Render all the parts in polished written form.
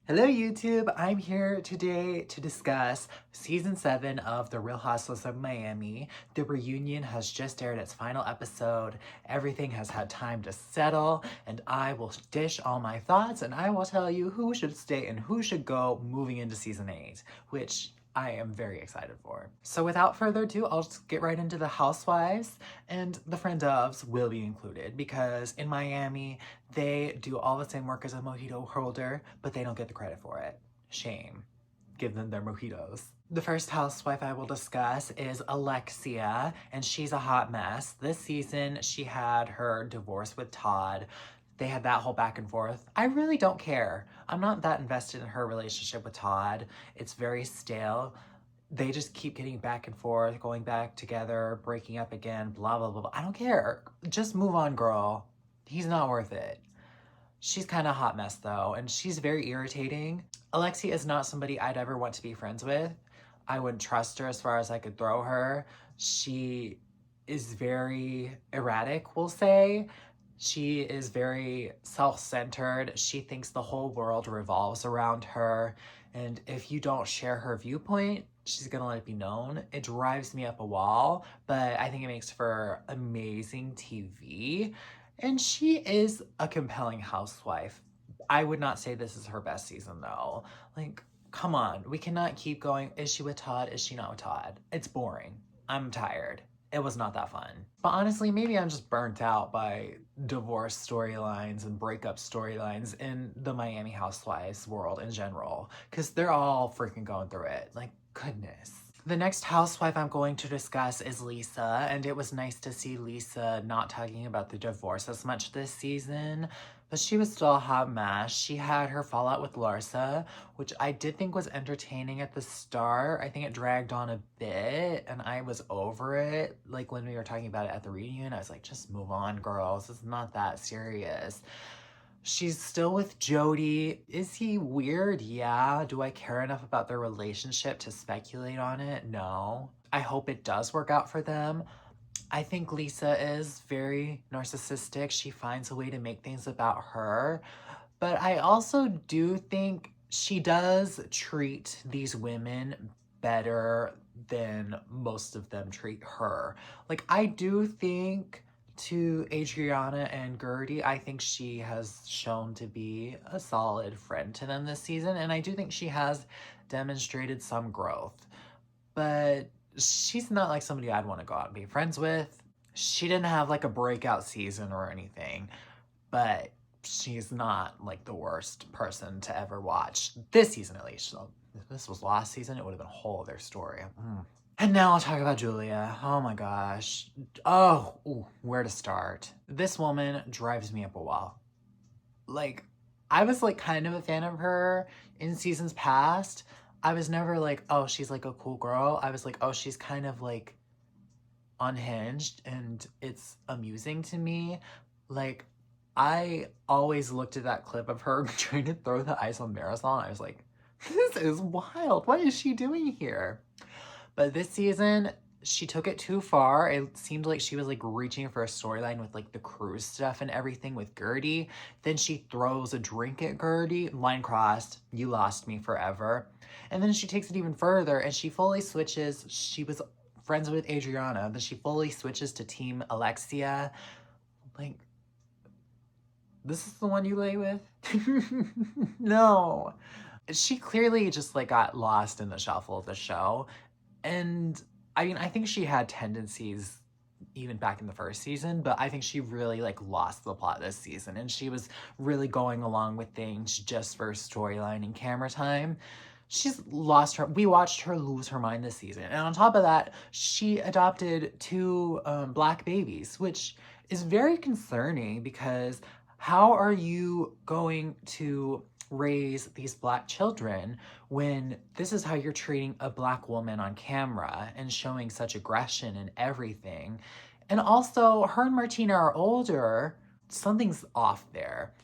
Hello YouTube, I'm here today to discuss season 7 of The Real Housewives of Miami. The reunion has just aired its final episode. Everything has had time to settle, and I will dish all my thoughts and I will tell you who should stay and who should go moving into season 8, which I am very excited for. So without further ado, I'll just get right into the Housewives, and the friend ofs will be included because in Miami, they do all the same work as a mojito holder, but they don't get the credit for it. Shame. Give them their mojitos. The first housewife I will discuss is Alexia, and she's a hot mess. This season, she had her divorce with Todd. They had that whole back and forth. I really don't care. I'm not that invested in her relationship with Todd. It's very stale. They just keep getting back and forth, going back together, breaking up again, blah, blah, blah, blah. I don't care. Just move on, girl. He's not worth it. She's kind of a hot mess though, and she's very irritating. Alexia is not somebody I'd ever want to be friends with. I wouldn't trust her as far as I could throw her. She is very erratic, we'll say. She is very self-centered. She thinks the whole world revolves around her. And if you don't share her viewpoint, she's gonna let it be known. It drives me up a wall, but I think it makes for amazing TV. And she is a compelling housewife. I would not say this is her best season though. Like, come on, we cannot keep going. Is she with Todd? Is she not with Todd? It's boring. I'm tired. It was not that fun. But honestly, maybe I'm just burnt out by divorce storylines and breakup storylines in the Miami Housewives world in general, because they're all freaking going through it. Like, goodness. The next housewife I'm going to discuss is Lisa, and it was nice to see Lisa not talking about the divorce as much this season, but she was still a hot mess. She had her fallout with Larsa, which I did think was entertaining at the start. I think it dragged on a bit, and I was over it. Like, when we were talking about it at the reunion, I was like, just move on, girls. It's not that serious. She's still with Jody. Is he weird? Yeah. Do I care enough about their relationship to speculate on it? No. I hope it does work out for them. I think Lisa is very narcissistic. She finds a way to make things about her. But I also do think she does treat these women better than most of them treat her. Like, I do think to Adriana and Gertie, I think she has shown to be a solid friend to them this season, and I do think she has demonstrated some growth. But she's not like somebody I'd want to go out and be friends with. She didn't have like a breakout season or anything, but she's not like the worst person to ever watch this season, at least. So if this was last season, it would have been a whole other story. And now I'll talk about Julia. Oh my gosh. Oh, ooh, where to start? This woman drives me up a wall. Like, I was like kind of a fan of her in seasons past. I was never like, oh, she's like a cool girl. I was like, oh, she's kind of like unhinged, and it's amusing to me. Like, I always looked at that clip of her trying to throw the ice on Marisol. I was like, this is wild. What is she doing here? But this season, she took it too far. It seemed like she was like reaching for a storyline with like the cruise stuff and everything with Gertie. Then she throws a drink at Gertie. Line crossed. You lost me forever. And then she takes it even further and she fully switches. She was friends with Adriana. Then she fully switches to Team Alexia. Like, this is the one you lay with? No. She clearly just like got lost in the shuffle of the show. And I mean, I think she had tendencies even back in the first season, but I think she really like lost the plot this season, and she was really going along with things just for storyline and camera time. She's lost her. We watched her lose her mind this season, and on top of that, she adopted two black babies, which is very concerning because how are you going to raise these black children when this is how you're treating a black woman on camera and showing such aggression and everything? And also, her and Martina are older. Something's off there.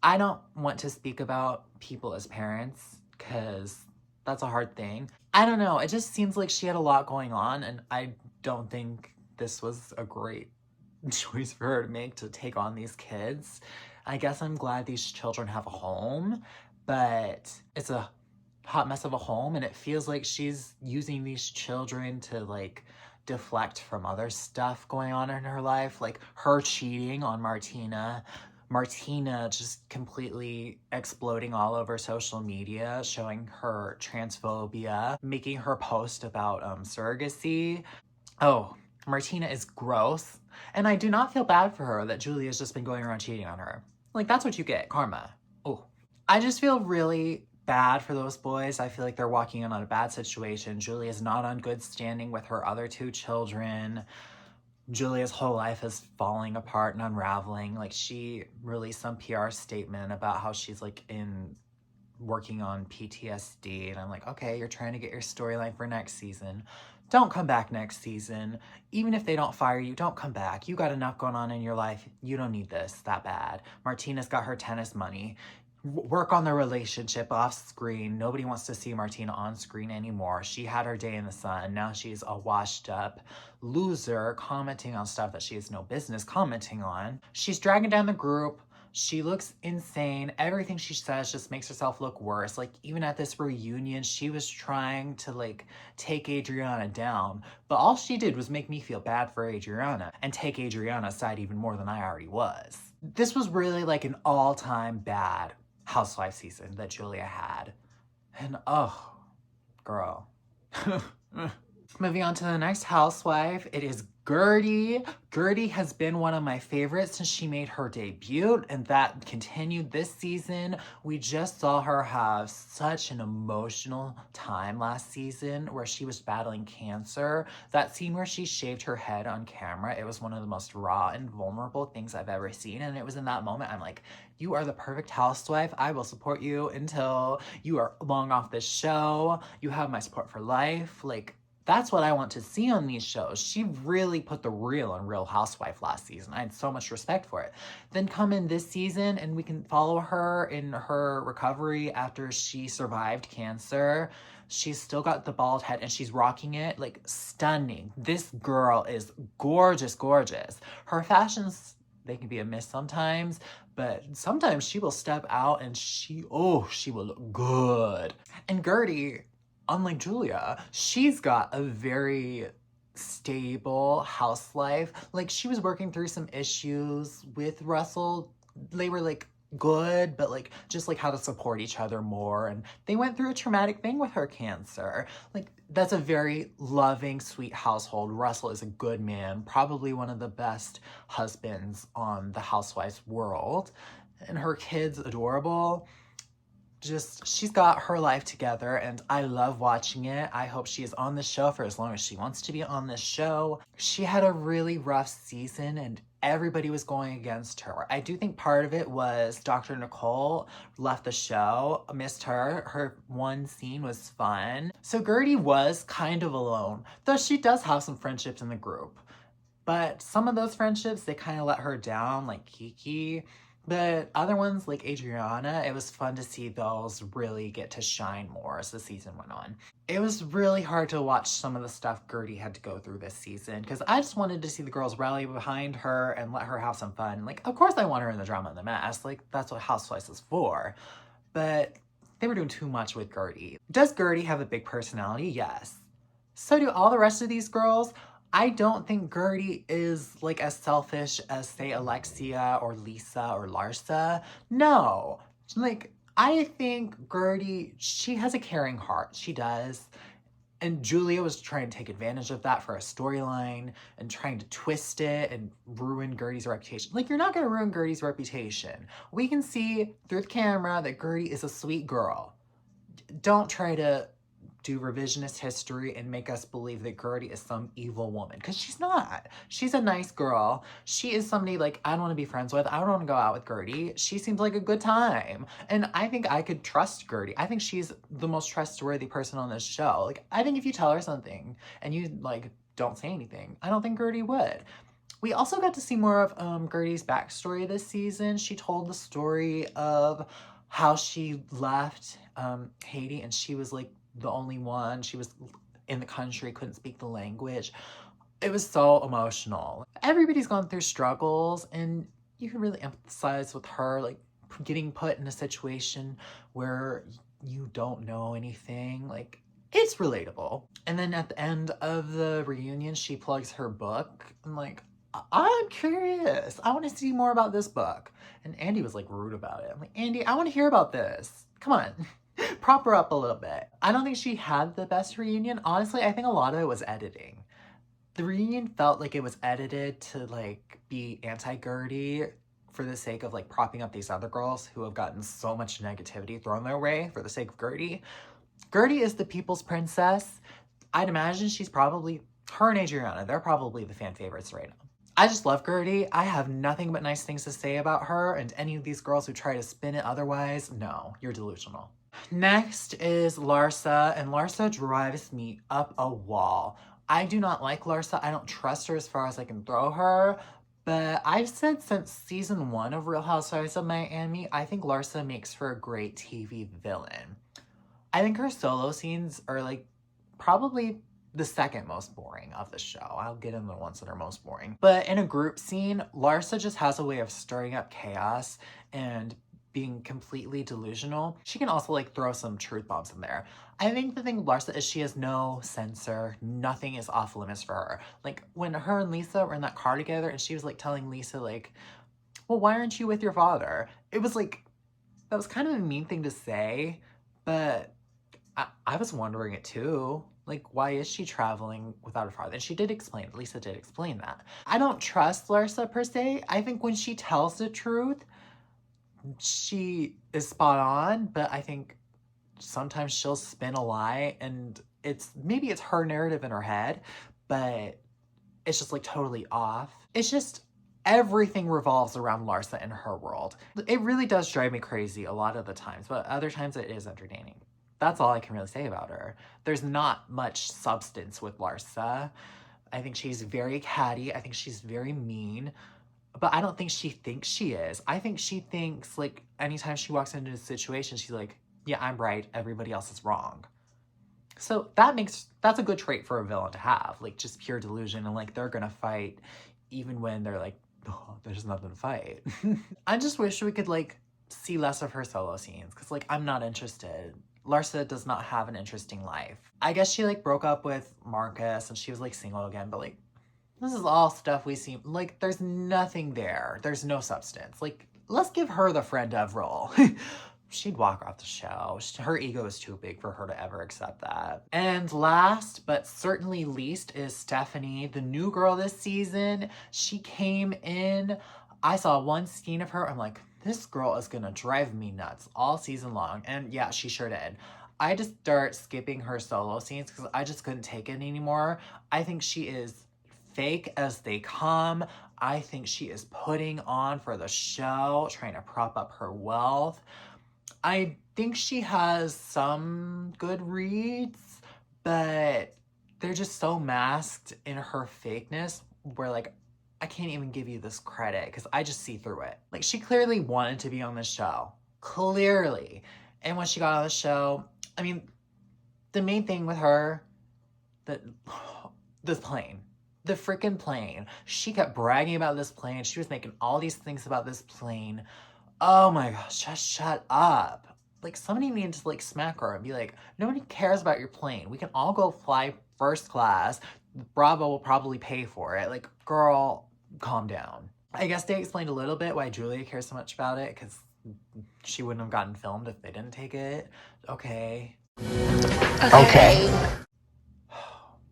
I don't want to speak about people as parents because that's a hard thing. I don't know. It just seems like she had a lot going on, and I don't think this was a great choice for her to make to take on these kids. I guess I'm glad these children have a home, but it's a hot mess of a home, and it feels like she's using these children to like deflect from other stuff going on in her life, like her cheating on Martina just completely exploding all over social media, showing her transphobia, making her post about surrogacy. Oh, Martina is gross. And I do not feel bad for her that Julia's just been going around cheating on her. Like, that's what you get, karma. Oh. I just feel really bad for those boys. I feel like they're walking in on a bad situation. Julia's not on good standing with her other two children. Julia's whole life is falling apart and unraveling. Like, she released some PR statement about how she's like working on PTSD, and I'm like, okay, you're trying to get your storyline for next season. Don't come back next season. Even if they don't fire you, don't come back. You got enough going on in your life. You don't need this that bad. Martina's got her tennis money. Work on the relationship off screen. Nobody wants to see Martina on screen anymore. She had her day in the sun. Now she's a washed up loser commenting on stuff that she has no business commenting on. She's dragging down the group. She looks insane. Everything she says just makes herself look worse. Like, even at this reunion, she was trying to like take Adriana down, but all she did was make me feel bad for Adriana and take Adriana's side even more than I already was. This was really like an all-time bad Housewife season that Julia had. And oh, girl. Moving on to the next housewife, it is Gertie. Gertie has been one of my favorites since she made her debut, and that continued this season. We just saw her have such an emotional time last season where she was battling cancer. That scene where she shaved her head on camera, it was one of the most raw and vulnerable things I've ever seen, and it was in that moment I'm like, you are the perfect housewife. I will support you until you are long off this show. You have my support for life. Like, that's what I want to see on these shows. She really put the real on Real Housewife last season. I had so much respect for it. Then come in this season and we can follow her in her recovery after she survived cancer. She's still got the bald head and she's rocking it, like, stunning. This girl is gorgeous, gorgeous. Her fashions, they can be a miss sometimes, but sometimes she will step out and she will look good. And Gertie, unlike Julia, she's got a very stable house life. Like, she was working through some issues with Russell. They were like good, but like just like how to support each other more. And they went through a traumatic thing with her cancer. Like, that's a very loving, sweet household. Russell is a good man, probably one of the best husbands on the Housewives world. And her kid's adorable. Just, she's got her life together and I love watching it. I hope she is on this show for as long as she wants to be on this show. She had a really rough season and everybody was going against her. I do think part of it was Dr. Nicole left the show, missed her. Her one scene was fun. So Gertie was kind of alone, though she does have some friendships in the group. But some of those friendships, they kind of let her down, like Kiki. But other ones like Adriana, it was fun to see those really get to shine more as the season went on. It was really hard to watch some of the stuff Gertie had to go through this season because I just wanted to see the girls rally behind her and let her have some fun. Like, of course I want her in the drama and the mess. Like, that's what Housewives is for. But they were doing too much with Gertie. Does Gertie have a big personality? Yes. So do all the rest of these girls. I don't think Gertie is like as selfish as, say, Alexia or Lisa or Larsa. No. Like, I think Gertie, she has a caring heart. She does. And Julia was trying to take advantage of that for a storyline and trying to twist it and ruin Gertie's reputation. Like, you're not going to ruin Gertie's reputation. We can see through the camera that Gertie is a sweet girl. Don't try to do revisionist history and make us believe that Gertie is some evil woman, because she's not. She's a nice girl. She is somebody like I don't want to be friends with. I don't want to go out with Gertie. She seems like a good time. And I think I could trust Gertie. I think she's the most trustworthy person on this show. Like, I think if you tell her something and you like don't say anything, I don't think Gertie would. We also got to see more of Gertie's backstory this season. She told the story of how she left Haiti and she was like the only one. She was in the country, couldn't speak the language. It was so emotional. Everybody's gone through struggles and you can really empathize with her. Like, getting put in a situation where you don't know anything. Like, it's relatable. And then at the end of the reunion, she plugs her book. I'm like, I'm curious. I want to see more about this book. And Andy was like rude about it. I'm like, Andy, I want to hear about this. Come on. Prop her up a little bit. I don't think she had the best reunion. Honestly, I think a lot of it was editing. The reunion felt like it was edited to like be anti-Gertie for the sake of like propping up these other girls who have gotten so much negativity thrown their way for the sake of Gertie. Gertie is the people's princess. I'd imagine she's probably, her and Adriana, they're probably the fan favorites right now. I just love Gertie. I have nothing but nice things to say about her, and any of these girls who try to spin it otherwise, no, you're delusional. Next is Larsa, and Larsa drives me up a wall. I do not like Larsa. I don't trust her as far as I can throw her. But I've said since season 1 of Real Housewives of Miami, I think Larsa makes for a great TV villain. I think her solo scenes are like probably the second most boring of the show. I'll get into the ones that are most boring. But in a group scene, Larsa just has a way of stirring up chaos and being completely delusional. She can also like throw some truth bombs in there. I think the thing with Larsa is she has no censor. Nothing is off limits for her. Like when her and Lisa were in that car together and she was like telling Lisa like, well, why aren't you with your father? It was like, that was kind of a mean thing to say, but I was wondering it too. Like, why is she traveling without her father? And she did explain, Lisa did explain that. I don't trust Larsa per se. I think when she tells the truth, she is spot on, but I think sometimes she'll spin a lie and maybe it's her narrative in her head, but it's just like totally off. It's just everything revolves around Larsa in her world. It really does drive me crazy a lot of the times, but other times it is entertaining. That's all I can really say about her. There's not much substance with Larsa. I think she's very catty. I think she's very mean. But I don't think she thinks she is. I think she thinks, like, anytime she walks into a situation, she's like, yeah, I'm right. Everybody else is wrong. So that's a good trait for a villain to have. Like, just pure delusion. And, like, they're gonna fight even when they're like, oh, there's nothing to fight. I just wish we could, like, see less of her solo scenes. Because, like, I'm not interested. Larsa does not have an interesting life. I guess she, like, broke up with Marcus and she was, like, single again. But, like, this is all stuff we see. Like, there's nothing there. There's no substance. Like, let's give her the friend of role. She'd walk off the show. Her ego is too big for her to ever accept that. And last, but certainly least, is Stephanie, the new girl this season. She came in. I saw one scene of her. I'm like, this girl is gonna drive me nuts all season long. And yeah, she sure did. I just start skipping her solo scenes because I just couldn't take it anymore. I think she is fake as they come. I think she is putting on for the show, trying to prop up her wealth. I think she has some good reads, but they're just so masked in her fakeness where, like, I can't even give you this credit because I just see through it. Like, she clearly wanted to be on the show. Clearly. And when she got on the show, I mean, the main thing with her, this plane. The freaking plane. She kept bragging about this plane. She was making all these things about this plane. Oh my gosh, just shut up. Like, somebody needs to, like, smack her and be like, nobody cares about your plane. We can all go fly first class. Bravo will probably pay for it. Like, girl, calm down. I guess they explained a little bit why Julia cares so much about it, because she wouldn't have gotten filmed if they didn't take it. Okay. Okay.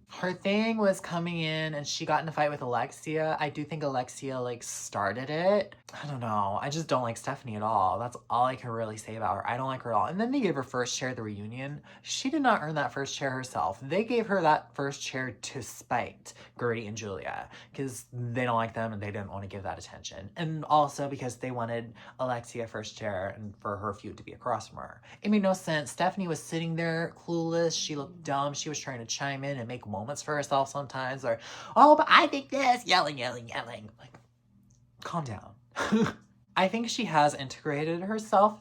Her thing was coming in and she got in a fight with Alexia. I do think Alexia, like, started it. I don't know. I just don't like Stephanie at all. That's all I can really say about her. I don't like her at all. And then they gave her first chair at the reunion. She did not earn that first chair herself. They gave her that first chair to spite Gertie and Julia because they don't like them and they didn't want to give that attention. And also because they wanted Alexia first chair and for her feud to be across from her. It made no sense. Stephanie was sitting there clueless. She looked dumb. She was trying to chime in and make moments for herself sometimes, or, oh, but I think this, yelling. Like, calm down. I think she has integrated herself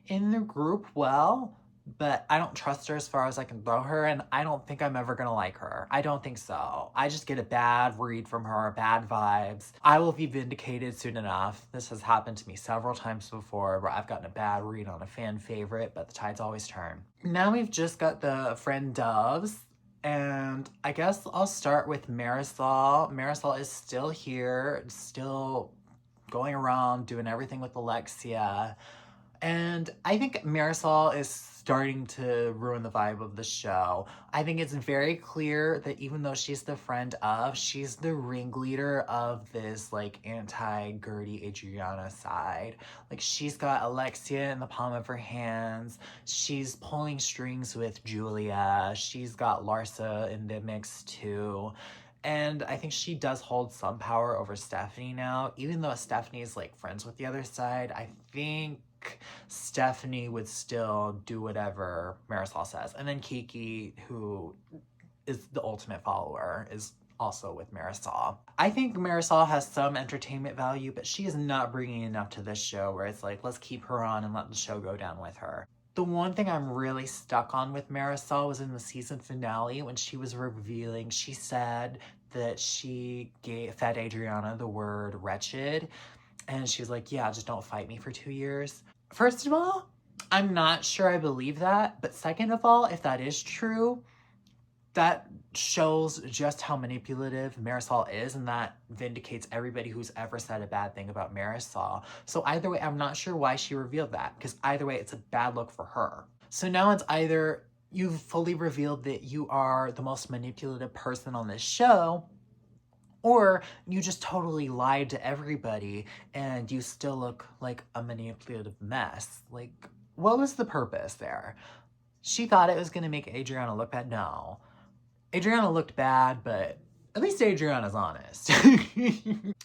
in the group well, but I don't trust her as far as I can throw her, and I don't think I'm ever gonna like her. I don't think so. I just get a bad read from her, bad vibes. I will be vindicated soon enough. This has happened to me several times before where I've gotten a bad read on a fan favorite, but the tides always turn. Now we've just got the friend doves, and I guess I'll start with Marisol. Marisol is still here, still going around doing everything with Alexia. And I think Marisol is starting to ruin the vibe of the show. I think it's very clear that even though she's the friend of, she's the ringleader of this like anti-Gertie Adriana side. Like she's got Alexia in the palm of her hands. She's pulling strings with Julia. She's got Larsa in the mix too. And I think she does hold some power over Stephanie now. Even though Stephanie's like friends with the other side, I think Stephanie would still do whatever Marisol says. And then Kiki, who is the ultimate follower, is also with Marisol. I think Marisol has some entertainment value, but she is not bringing enough to this show where it's like, let's keep her on and let the show go down with her. The one thing I'm really stuck on with Marisol was in the season finale when she was revealing, she said that she fed Adriana the word wretched. And she was like, yeah, just don't fight me for 2 years. First of all, I'm not sure I believe that. But second of all, if that is true, that shows just how manipulative Marisol is, and that vindicates everybody who's ever said a bad thing about Marisol. So either way, I'm not sure why she revealed that, because either way, it's a bad look for her. So now it's either you've fully revealed that you are the most manipulative person on this show, or you just totally lied to everybody and you still look like a manipulative mess. Like, what was the purpose there? She thought it was going to make Adriana look bad. No. Adriana looked bad, but at least Adriana's honest.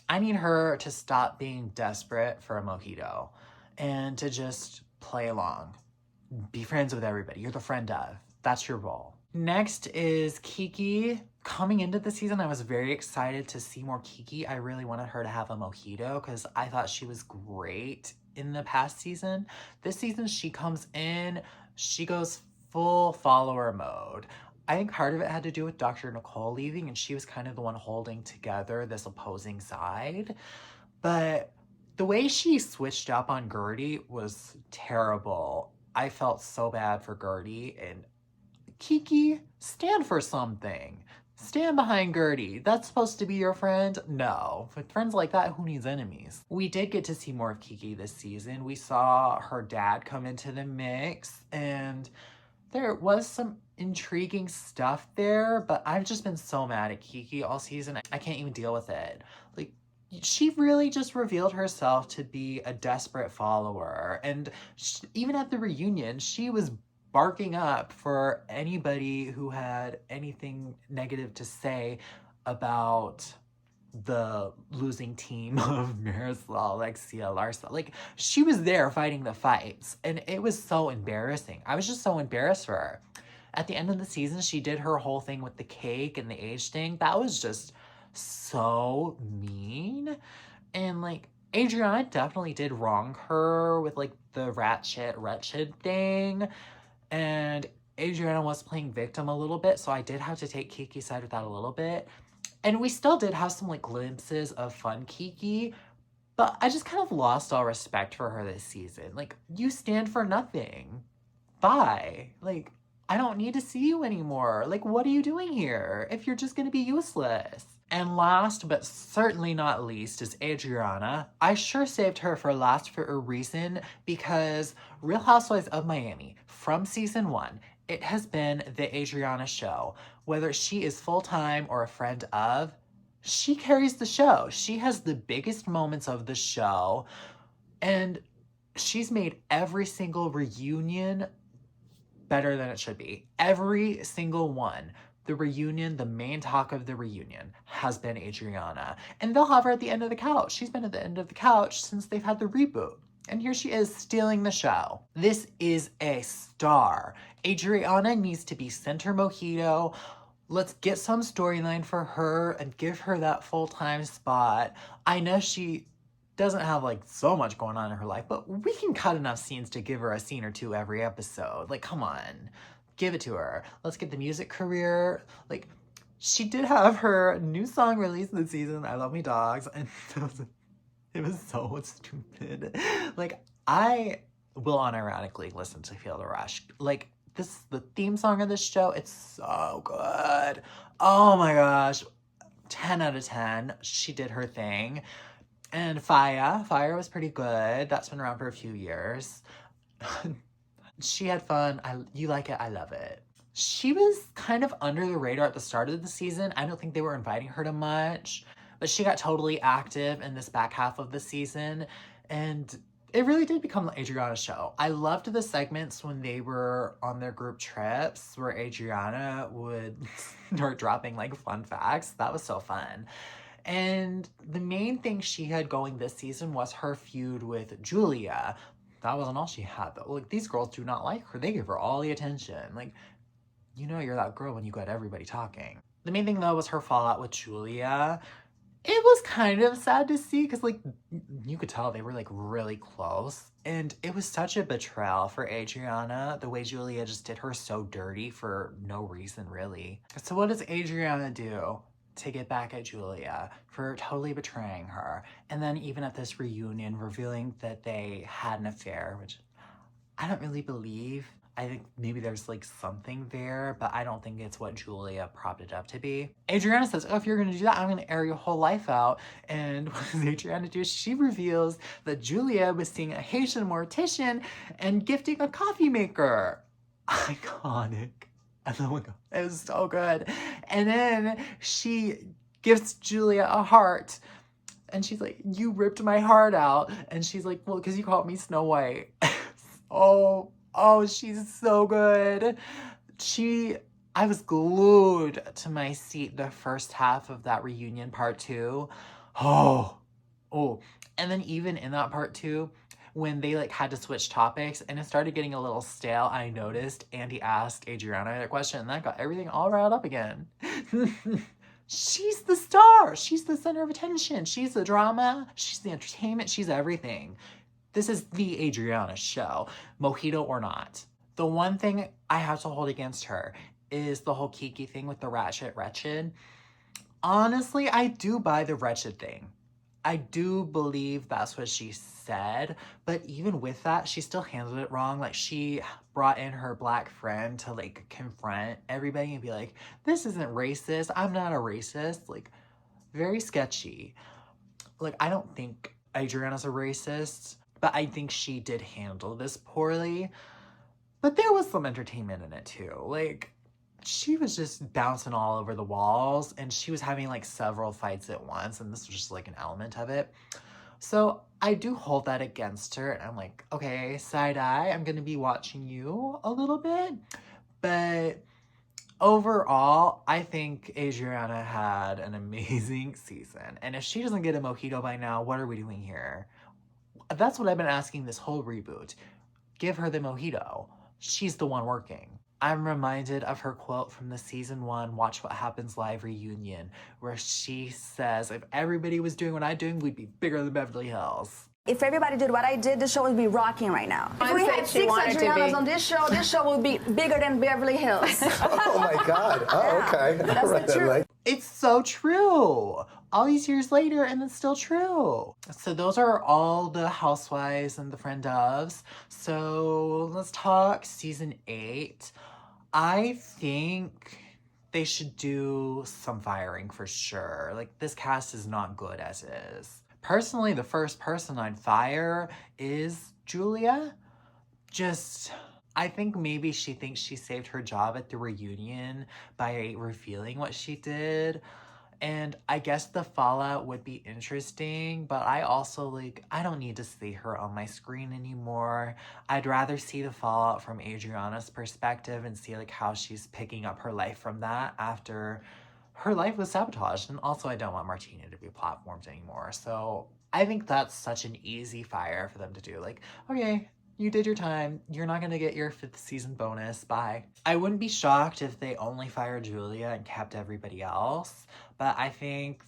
I need her to stop being desperate for a mojito and to just play along. Be friends with everybody. You're the friend of. That's your role. Next is Kiki. Coming into the season, I was very excited to see more Kiki. I really wanted her to have a mojito because I thought she was great in the past season. This season, she comes in, she goes full follower mode. I think part of it had to do with Dr. Nicole leaving, and she was kind of the one holding together this opposing side. But the way she switched up on Gertie was terrible. I felt so bad for Gertie, and Kiki, stand for something. Stand behind Gertie. That's supposed to be your friend? No. With friends like that, who needs enemies? We did get to see more of Kiki this season. We saw her dad come into the mix, and there was some intriguing stuff there, but I've just been so mad at Kiki all season. I can't even deal with it. Like, she really just revealed herself to be a desperate follower. And even at the reunion, she was barking up for anybody who had anything negative to say about the losing team of Marisol, Alexia, Larsa. Like, she was there fighting the fights, and it was so embarrassing. I was just so embarrassed for her. At the end of the season, she did her whole thing with the cake and the age thing. That was just so mean. And, like, Adriana definitely did wrong her with, like, the wretched thing. And Adriana was playing victim a little bit, so I did have to take Kiki's side with that a little bit. And we still did have some, like, glimpses of fun Kiki, but I just kind of lost all respect for her this season. Like, you stand for nothing. Bye. Like, I don't need to see you anymore. Like, what are you doing here if you're just gonna be useless? And last, but certainly not least, is Adriana. I sure saved her for last for a reason, because Real Housewives of Miami, from season 1, it has been the Adriana show. Whether she is full-time or a friend of, she carries the show. She has the biggest moments of the show, and she's made every single reunion better than it should be. Every single one. The reunion, the main talk of the reunion, has been Adriana. And they'll have her at the end of the couch. She's been at the end of the couch since they've had the reboot. And here she is stealing the show. This is a star. Adriana needs to be center mojito. Let's get some storyline for her and give her that full-time spot. I know she doesn't have like so much going on in her life, but we can cut enough scenes to give her a scene or two every episode. Like, come on, give it to her. Let's get the music career. Like, she did have her new song released this season, I Love Me Dogs, and it was so stupid. Like, I will unironically listen to Feel the Rush. Like, this, the theme song of this show, it's so good. Oh my gosh. 10 out of 10. She did her thing. And Fire was pretty good. That's been around for a few years. She had fun. You like it, I love it. She was kind of under the radar at the start of the season. I don't think they were inviting her to much, but she got totally active in this back half of the season, and it really did become Adriana's show. I loved the segments when they were on their group trips where Adriana would start dropping like fun facts. That was so fun. And the main thing she had going this season was her feud with Julia. That wasn't all she had though. Like, these girls do not like her. They give her all the attention. Like, you know you're that girl when you got everybody talking. The main thing though was her fallout with Julia. It was kind of sad to see because, like, you could tell they were like really close, and it was such a betrayal for Adriana, the way Julia just did her so dirty for no reason really. So what does Adriana do to get back at Julia for totally betraying her? And then even at this reunion revealing that they had an affair, which I don't really believe. I think maybe there's like something there, but I don't think it's what Julia propped it up to be. Adriana says, oh, if you're gonna do that, I'm gonna air your whole life out. And what does Adriana do? She reveals that Julia was seeing a Haitian mortician and gifting a coffee maker. Iconic. Oh my God, it was so good. And then she gifts Julia a heart. And she's like, you ripped my heart out. And she's like, well, because you called me Snow White. Oh, she's so good. I was glued to my seat the first half of that reunion part 2. Oh. And then even in that part 2, when they like had to switch topics and it started getting a little stale, I noticed Andy asked Adriana a question and that got everything all riled up again. She's the star. She's the center of attention. She's the drama. She's the entertainment. She's everything. This is the Adriana show, mojito or not. The one thing I have to hold against her is the whole Kiki thing with the ratchet wretched. Honestly, I do buy the wretched thing. I do believe that's what she said, but even with that, she still handled it wrong. Like, she brought in her black friend to like confront everybody and be like, this isn't racist. I'm not a racist. Like, very sketchy. Like, I don't think Adriana's a racist, but I think she did handle this poorly. But there was some entertainment in it too. Like, she was just bouncing all over the walls and she was having like several fights at once, and this was just like an element of it. So I do hold that against her, and I'm like, okay, side eye, I'm gonna be watching you a little bit. But overall, I think Adriana had an amazing season. And if she doesn't get a mojito by now, what are we doing here? That's what I've been asking this whole reboot. Give her the mojito. She's the one working. I'm reminded of her quote from the season 1 Watch What Happens Live reunion, where she says, if everybody was doing what I'm doing, we'd be bigger than Beverly Hills. If everybody did what I did, the show would be rocking right now. If we had 6 Adrianas on this show would be bigger than Beverly Hills. Oh my God. Oh, okay. That's the truth. It's so true. All these years later, and it's still true. So those are all the housewives and the friend ofs. So let's talk season 8. I think they should do some firing for sure. Like, this cast is not good as is. Personally, the first person I'd fire is Julia. I think maybe she thinks she saved her job at the reunion by revealing what she did. And I guess the fallout would be interesting, but I also, I don't need to see her on my screen anymore. I'd rather see the fallout from Adriana's perspective and see, how she's picking up her life from that after her life was sabotaged. And also, I don't want Martina to be platformed anymore. So I think that's such an easy fire for them to do. Okay, you did your time. You're not gonna get your 5th season bonus. Bye. I wouldn't be shocked if they only fired Julia and kept everybody else, but I think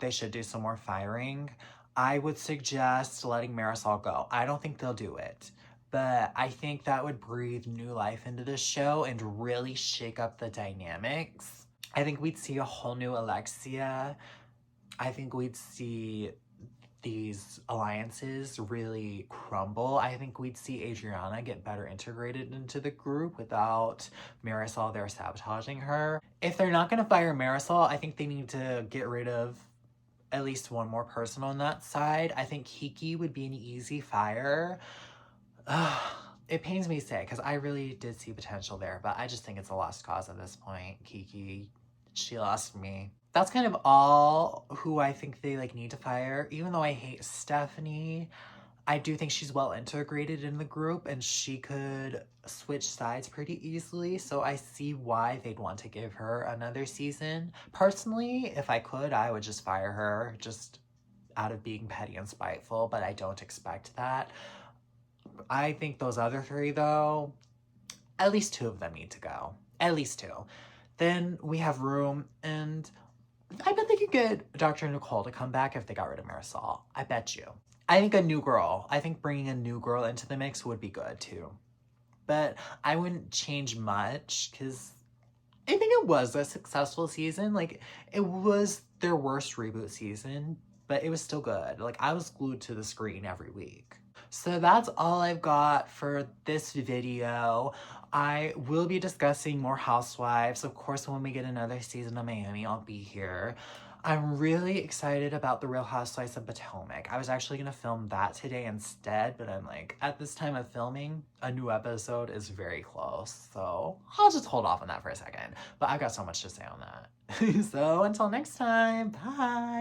they should do some more firing. I would suggest letting Marisol go. I don't think they'll do it, but I think that would breathe new life into the show and really shake up the dynamics. I think we'd see a whole new Alexia. I think we'd see these alliances really crumble. I think we'd see Adriana get better integrated into the group without Marisol there sabotaging her. If they're not gonna fire Marisol, I think they need to get rid of at least one more person on that side. I think Kiki would be an easy fire. It pains me to say, because I really did see potential there, but I just think it's a lost cause at this point. Kiki, she lost me. That's kind of all who I think they need to fire. Even though I hate Stephanie, I do think she's well integrated in the group and she could switch sides pretty easily. So I see why they'd want to give her another season. Personally, if I could, I would just fire her just out of being petty and spiteful, but I don't expect that. I think those other three, though, at least 2 of them need to go. At least 2. Then we have Rhom, and I bet they could get Dr. Nicole to come back if they got rid of Marisol. I bet you. I think a new girl. I think bringing a new girl into the mix would be good, too. But I wouldn't change much, because I think it was a successful season. It was their worst reboot season, but it was still good. I was glued to the screen every week. So that's all I've got for this video. I will be discussing more Housewives. Of course, when we get another season of Miami, I'll be here. I'm really excited about The Real Housewives of Potomac. I was actually going to film that today instead, but I'm at this time of filming, a new episode is very close. So I'll just hold off on that for a second. But I've got so much to say on that. So until next time, bye!